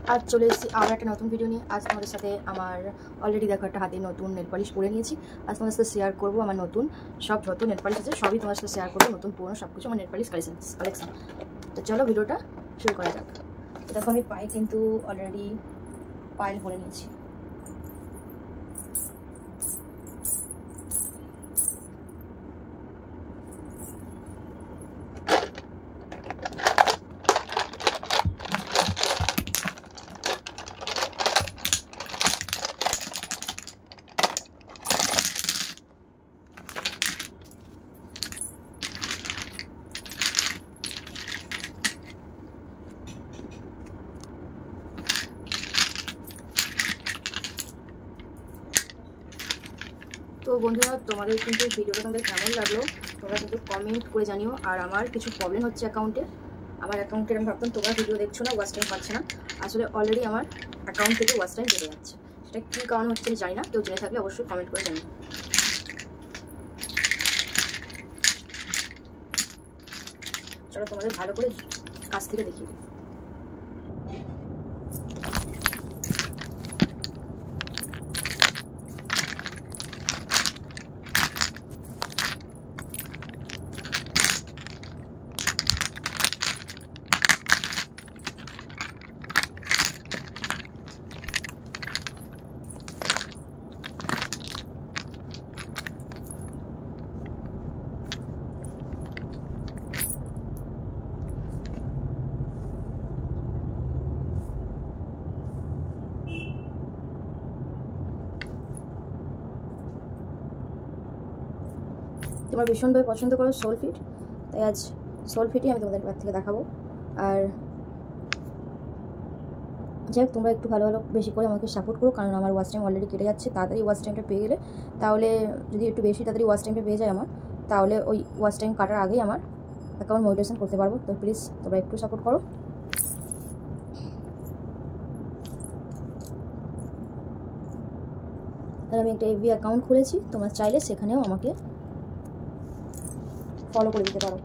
आज चले आर एक नतून भिडियो नहीं आज तुम्हारे साथे आमार अलरेडी देखो एक हाथे नतून नेल पलिश परे निয়েছি आज তোমাদের সাথে শেয়ার করব আমার নতুন সব যত নেল পলিশ আছে সবই তোমাদের সাথে শেয়ার করব নতুন পুরনো সব কিছু আমার নেল পলিশ কালেকশন তো চলো ভিডিওটা শুরু করা যাক। দেখো আমি পায়ে কিন্তু অলরেডি পাইল পরে নিয়েছি। तो बंधुरा तुम्हारे क्योंकि भिडियोटा तुम्हारे केमन लागलो तुम्हारा क्योंकि कमेंट कर जानियो और आमार किछु प्रॉब्लेम होच्छे अ্যাকাউন্টে आमार अ্যাকাউন্টে আমি ভাবতাম তোমরা ভিডিও দেখছো না ওয়াচ টাইম পাচ্ছ না আসলে অলরেডি আমার অ্যাকাউন্ট থেকে ওয়াচ টাইম বেড়ে যাচ্ছে সেটা কি কারণ হচ্ছে আমি জানি না কেউ জেনে থাকলে অবশ্যই কমেন্ট করে জানিও। চলো তোমাদের ভালো করে কাছ থেকে দেখিয়ে দিই। তোমার ভীষণভাবে পছন্দ করো সোলফিট, তাই আজ সোলফিটই আমি তোমাদের কাছ থেকে দেখাবো। আর যাই হোক তোমরা একটু ভালো ভালো বেশি করে আমাকে সাপোর্ট করো, কারণ আমার ওয়াচ টাইম অলরেডি কেটে যাচ্ছে। তাড়াতাড়ি ওয়াচ টাইমটা পেয়ে গেলে তাহলে যদি একটু বেশি তাড়াতাড়ি ওয়াচ টাইমটা পেয়ে যায় আমার, তাহলে ওই ওয়াচ টাইম কাটার আগেই আমার অ্যাকাউন্ট মনিটাইজেশন করতে পারবো। তো প্লিজ তোমরা একটু সাপোর্ট করো। আর আমি একটা এফবি অ্যাকাউন্ট খুলেছি, তোমরা চাইলে সেখানেও আমাকে ফলো করে দিতে পারো।